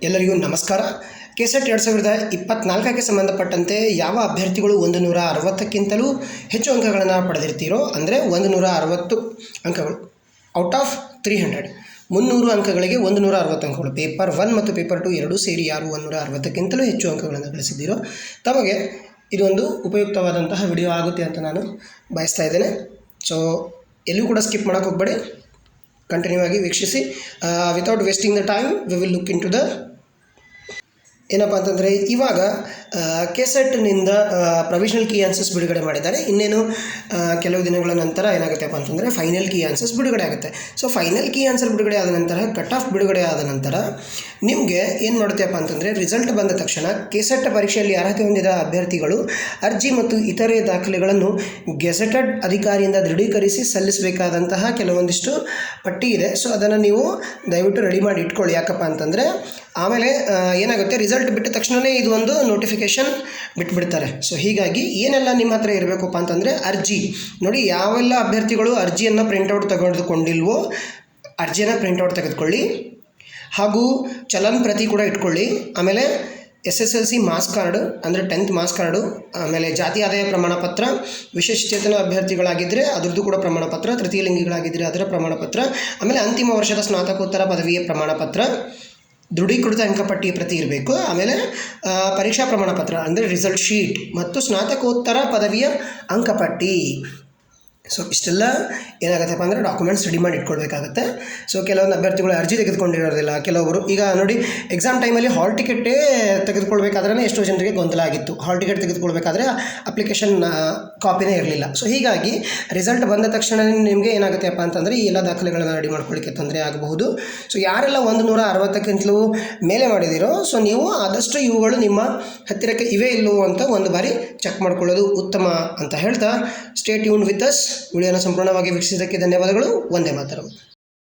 ಎಲ್ಲರಿಗೂ ನಮಸ್ಕಾರ. ಕೆಸೆಟ್ 2024ಕ್ಕೆ ಸಂಬಂಧಪಟ್ಟಂತೆ ಯಾವ ಅಭ್ಯರ್ಥಿಗಳು 160ಕ್ಕಿಂತಲೂ ಹೆಚ್ಚು ಅಂಕಗಳನ್ನು ಪಡೆದಿರ್ತೀರೋ, ಅಂದರೆ 160 ಅಂಕಗಳು ಔಟ್ ಆಫ್ 300, 300 ಅಂಕಗಳಿಗೆ 160 ಅಂಕಗಳು, ಪೇಪರ್ 1 ಮತ್ತು ಪೇಪರ್ 2 ಎರಡೂ ಸೇರಿ ಯಾರು 160ಕ್ಕಿಂತಲೂ ಹೆಚ್ಚು ಅಂಕಗಳನ್ನು ಗಳಿಸಿದ್ದೀರೋ ತಮಗೆ ಇದೊಂದು ಉಪಯುಕ್ತವಾದಂತಹ ವಿಡಿಯೋ ಆಗುತ್ತೆ ಅಂತ ನಾನು ಬಯಸ್ತಾ ಇದ್ದೇನೆ. ಸೊ ಎಲ್ಲೂ ಕೂಡ ಸ್ಕಿಪ್ ಮಾಡೋಕ್ಕೆ ಹೋಗಬೇಡಿ, ಕಂಟಿನ್ಯೂ ಆಗಿ ವೀಕ್ಷಿಸಿ. Without wasting the time we will look into the ಏನಪ್ಪ ಅಂತಂದರೆ, ಇವಾಗ ಕೆಸೆಟ್ನಿಂದ ಪ್ರೊವಿಷನಲ್ ಕೀ ಆನ್ಸರ್ಸ್ ಬಿಡುಗಡೆ ಮಾಡಿದ್ದಾರೆ. ಇನ್ನೇನು ಕೆಲವು ದಿನಗಳ ನಂತರ ಏನಾಗುತ್ತೆಪ್ಪ ಅಂತಂದರೆ ಫೈನಲ್ ಕೀ ಆನ್ಸರ್ಸ್ ಬಿಡುಗಡೆ ಆಗುತ್ತೆ. ಸೊ ಫೈನಲ್ ಕೀ ಆನ್ಸರ್ ಬಿಡುಗಡೆ ಆದ ನಂತರ, ಕಟ್ ಆಫ್ ಬಿಡುಗಡೆ ಆದ ನಂತರ ನಿಮಗೆ ಏನು ಮಾಡುತ್ತೆಪ್ಪ ಅಂತಂದರೆ, ರಿಸಲ್ಟ್ ಬಂದ ತಕ್ಷಣ ಕೆಸೆಟ್ ಪರೀಕ್ಷೆಯಲ್ಲಿ ಅರ್ಹತೆ ಹೊಂದಿದ ಅಭ್ಯರ್ಥಿಗಳು ಅರ್ಜಿ ಮತ್ತು ಇತರೆ ದಾಖಲೆಗಳನ್ನು ಗೆಜೆಟೆಡ್ ಅಧಿಕಾರಿಯಿಂದ ದೃಢೀಕರಿಸಿ ಸಲ್ಲಿಸಬೇಕಾದಂತಹ ಕೆಲವೊಂದಿಷ್ಟು ಪಟ್ಟಿ ಇದೆ. ಸೊ ಅದನ್ನು ನೀವು ದಯವಿಟ್ಟು ರೆಡಿ ಮಾಡಿ ಇಟ್ಕೊಳ್ಳಿ. ಯಾಕಪ್ಪ ಅಂತಂದರೆ ಆಮೇಲೆ ಏನಾಗುತ್ತೆ, ರಿಸಲ್ಟ್ ಬಿಟ್ಟ ತಕ್ಷಣವೇ ಇದು ಒಂದು ನೋಟಿಫಿಕೇಷನ್ ಬಿಟ್ಬಿಡ್ತಾರೆ. ಸೊ ಹೀಗಾಗಿ ಏನೆಲ್ಲ ನಿಮ್ಮ ಹತ್ರ ಇರಬೇಕಪ್ಪ ಅಂತಂದರೆ, ಅರ್ಜಿ ನೋಡಿ, ಯಾವೆಲ್ಲ ಅಭ್ಯರ್ಥಿಗಳು ಅರ್ಜಿಯನ್ನು ಪ್ರಿಂಟೌಟ್ ತೆಗೆದುಕೊಂಡಿಲ್ವೋ ಅರ್ಜಿಯನ್ನು ಪ್ರಿಂಟೌಟ್ ತೆಗೆದುಕೊಳ್ಳಿ, ಹಾಗೂ ಚಲನ್ ಪ್ರತಿ ಕೂಡ ಇಟ್ಕೊಳ್ಳಿ. ಆಮೇಲೆ SSLC ಮಾರ್ಕ್ಸ್ ಕಾರ್ಡು ಅಂದರೆ 10th ಮಾರ್ಕ್ಸ್ ಕಾರ್ಡು, ಆಮೇಲೆ ಜಾತಿ ಆದಾಯ ಪ್ರಮಾಣ ಪತ್ರ, ವಿಶೇಷಚೇತನ ಅಭ್ಯರ್ಥಿಗಳಾಗಿದ್ದರೆ ಅದರದ್ದು ಕೂಡ ಪ್ರಮಾಣ ಪತ್ರ, ತೃತೀಯ ಲಿಂಗಿಗಳಾಗಿದ್ದರೆ ಅದರ ಪ್ರಮಾಣ ಪತ್ರ, ಆಮೇಲೆ ಅಂತಿಮ ವರ್ಷದ ಸ್ನಾತಕೋತ್ತರ ಪದವಿಯ ಪ್ರಮಾಣ ಪತ್ರ, ದೃಢೀಕೃತ ಅಂಕಪಟ್ಟಿ ಪ್ರತಿ ಇರಬೇಕು. ಆಮೇಲೆ ಪರೀಕ್ಷಾ ಪ್ರಮಾಣ ಪತ್ರ ಅಂದರೆ ರಿಸಲ್ಟ್ ಶೀಟ್ ಮತ್ತು ಸ್ನಾತಕೋತ್ತರ ಪದವಿಯ ಅಂಕಪಟ್ಟಿ. ಸೊ ಇಷ್ಟೆಲ್ಲ ಏನಾಗುತ್ತಪ್ಪ ಅಂದರೆ ಡಾಕ್ಯುಮೆಂಟ್ಸ್ ರೆಡಿ ಮಾಡಿ ಇಟ್ಕೊಳ್ಬೇಕಾಗತ್ತೆ. ಸೊ ಕೆಲವೊಂದು ಅಭ್ಯರ್ಥಿಗಳು ಅರ್ಜಿ ತೆಗೆದುಕೊಂಡಿರೋದಿಲ್ಲ. ಕೆಲವರು ಈಗ ನೋಡಿ, ಎಕ್ಸಾಮ್ ಟೈಮಲ್ಲಿ ಹಾಲ್ ಟಿಕೆಟೇ ತೆಗೆದುಕೊಳ್ಬೇಕಾದ್ರೆ ಎಷ್ಟೋ ಜನರಿಗೆ ಗೊಂದಲ ಆಗಿತ್ತು. ಹಾಲ್ ಟಿಕೆಟ್ ತೆಗೆದುಕೊಳ್ಬೇಕಾದ್ರೆ ಅಪ್ಲಿಕೇಶನ್ ಕಾಪಿನೇ ಇರಲಿಲ್ಲ. ಸೊ ಹೀಗಾಗಿ ರಿಸಲ್ಟ್ ಬಂದ ತಕ್ಷಣ ನಿಮಗೆ ಏನಾಗುತ್ತೆಪ್ಪ ಅಂತಂದರೆ ಈ ಎಲ್ಲ ದಾಖಲೆಗಳನ್ನು ರೆಡಿ ಮಾಡ್ಕೊಳ್ಳಿಕ್ಕೆ ತೊಂದರೆ ಆಗಬಹುದು. ಸೊ ಯಾರೆಲ್ಲ 160ಕ್ಕಿಂತಲೂ ಮೇಲೆ ಮಾಡಿದಿರೋ, ಸೊ ನೀವು ಆದಷ್ಟು ಇವುಗಳು ನಿಮ್ಮ ಹತ್ತಿರಕ್ಕೆ ಇವೆ ಇಲ್ಲವೋ ಅಂತ ಒಂದು ಬಾರಿ ಚೆಕ್ ಮಾಡ್ಕೊಳ್ಳೋದು ಉತ್ತಮ ಅಂತ ಹೇಳ್ತಾ, ಸ್ಟೇ ಟ್ಯೂನ್ ವಿತ್ ಅಸ್. ವಿಡಿಯೋನ ಸಂಪೂರ್ಣವಾಗಿ ವೀಕ್ಷಿಸಿದ್ದಕ್ಕೆ ಧನ್ಯವಾದಗಳು. ವಂದೇ ಮಾತರಂ.